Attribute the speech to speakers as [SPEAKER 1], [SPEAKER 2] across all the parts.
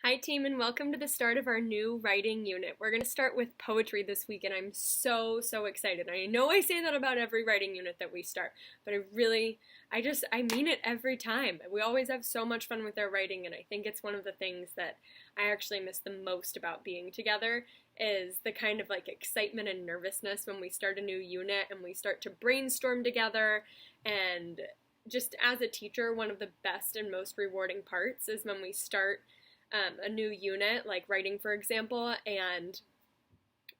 [SPEAKER 1] Hi team, and welcome to the start of our new writing unit. We're going to start with poetry this week and I'm so excited. I know I say that about every writing unit that we start, but I mean it every time. We always have so much fun with our writing, and I think it's one of the things that I actually miss the most about being together is the kind of like excitement and nervousness when we start a new unit and we start to brainstorm together. And just as a teacher, one of the best and most rewarding parts is when we start a new unit, like writing, for example, and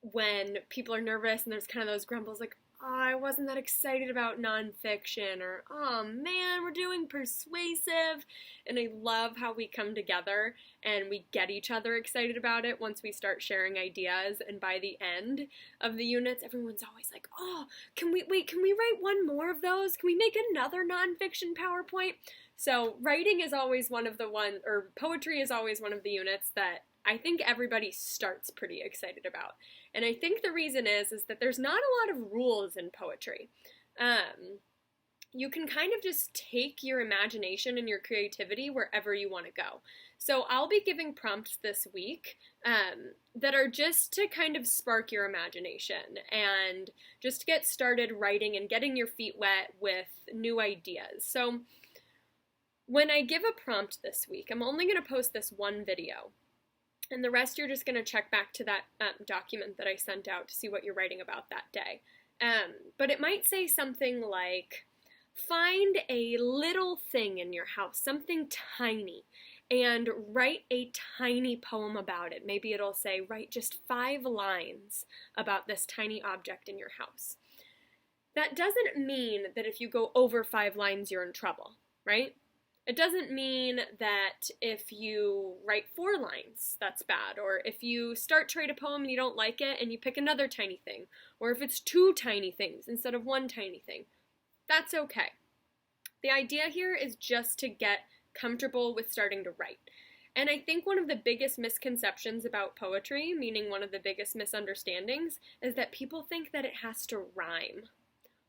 [SPEAKER 1] when people are nervous and there's kind of those grumbles like, oh, I wasn't that excited about nonfiction, or oh man, we're doing persuasive. And I love how we come together and we get each other excited about it once we start sharing ideas. And by the end of the units, everyone's always like, oh, can we write one more of those? Can we make another nonfiction PowerPoint? So poetry is always one of the units that I think everybody starts pretty excited about. And I think the reason is that there's not a lot of rules in poetry. You can kind of just take your imagination and your creativity wherever you want to go. So I'll be giving prompts this week that are just to kind of spark your imagination and just get started writing and getting your feet wet with new ideas. So when I give a prompt this week, I'm only going to post this one video. And the rest you're just going to check back to that document that I sent out to see what you're writing about that day. But it might say something like, find a little thing in your house, something tiny, and write a tiny poem about it. Maybe it'll say, write just 5 lines about this tiny object in your house. That doesn't mean that if you go over 5 lines, you're in trouble, right? It doesn't mean that if you write 4 lines, that's bad, or if you start to write a poem and you don't like it and you pick another tiny thing, or if it's 2 tiny things instead of 1 tiny thing, that's okay. The idea here is just to get comfortable with starting to write. And I think one of the biggest misconceptions about poetry, meaning one of the biggest misunderstandings, is that people think that it has to rhyme.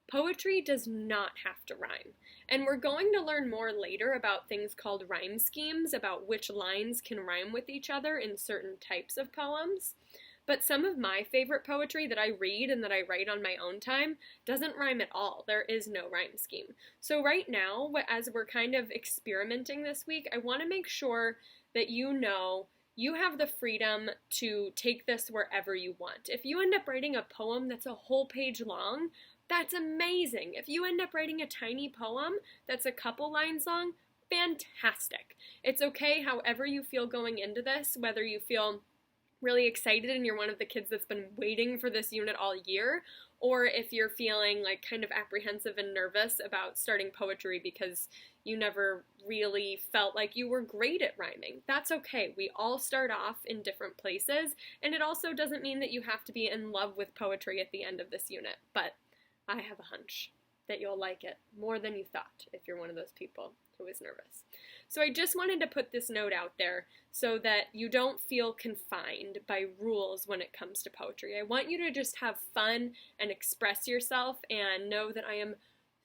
[SPEAKER 1] Poetry does not have to rhyme. And we're going to learn more later about things called rhyme schemes, about which lines can rhyme with each other in certain types of poems. But some of my favorite poetry that I read and that I write on my own time doesn't rhyme at all. There is no rhyme scheme. So right now, as we're kind of experimenting this week, I want to make sure that you know you have the freedom to take this wherever you want. If you end up writing a poem that's a whole page long, that's amazing. If you end up writing a tiny poem that's a couple lines long, fantastic. It's okay however you feel going into this, whether you feel really excited and you're one of the kids that's been waiting for this unit all year, or if you're feeling like kind of apprehensive and nervous about starting poetry because you never really felt like you were great at rhyming. That's okay. We all start off in different places, and it also doesn't mean that you have to be in love with poetry at the end of this unit, but I have a hunch that you'll like it more than you thought if you're one of those people who is nervous. So I just wanted to put this note out there so that you don't feel confined by rules when it comes to poetry. I want you to just have fun and express yourself and know that I am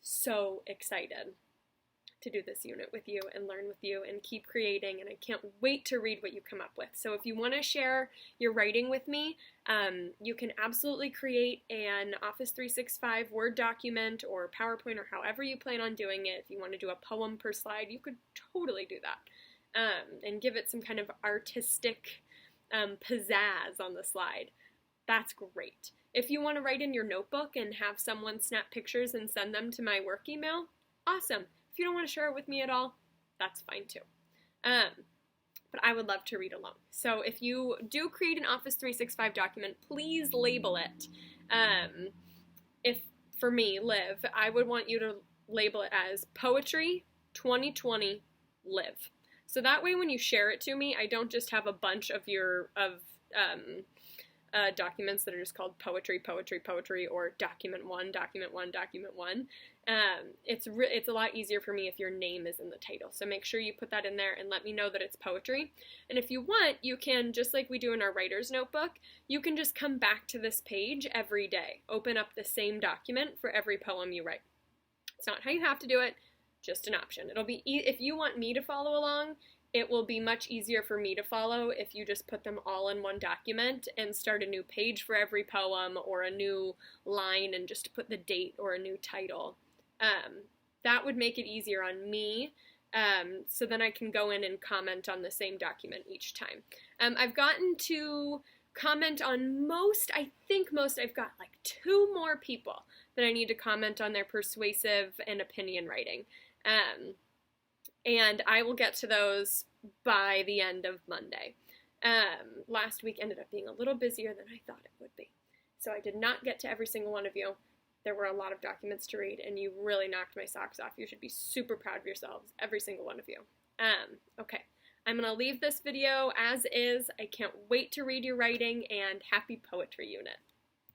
[SPEAKER 1] so excited to do this unit with you and learn with you and keep creating, and I can't wait to read what you come up with. So if you want to share your writing with me, you can absolutely create an Office 365 Word document or PowerPoint or however you plan on doing it. If you want to do a poem per slide, you could totally do that and give it some kind of artistic pizzazz on the slide. That's great. If you want to write in your notebook and have someone snap pictures and send them to my work email, awesome. If you don't want to share it with me at all, that's fine too. But I would love to read along. So if you do create an Office 365 document, please label it. If, for me, Liv, I would want you to label it as Poetry 2020 Liv. So that way when you share it to me, I don't just have a bunch of documents that are just called poetry, or document one. It's a lot easier for me if your name is in the title. So make sure you put that in there and let me know that it's poetry. And if you want, you can, just like we do in our writer's notebook, you can just come back to this page every day. Open up the same document for every poem you write. It's not how you have to do it, just an option. It'll be if you want me to follow along, it will be much easier for me to follow if you just put them all in one document and start a new page for every poem or a new line and just put the date or a new title. That would make it easier on me, so then I can go in and comment on the same document each time. I've gotten to comment on I think most, I've got like 2 more people that I need to comment on their persuasive and opinion writing. And I will get to those by the end of Monday. Last week ended up being a little busier than I thought it would be. So I did not get to every single one of you. There were a lot of documents to read, and you really knocked my socks off. You should be super proud of yourselves, every single one of you. Okay, I'm going to leave this video as is. I can't wait to read your writing, and happy poetry unit.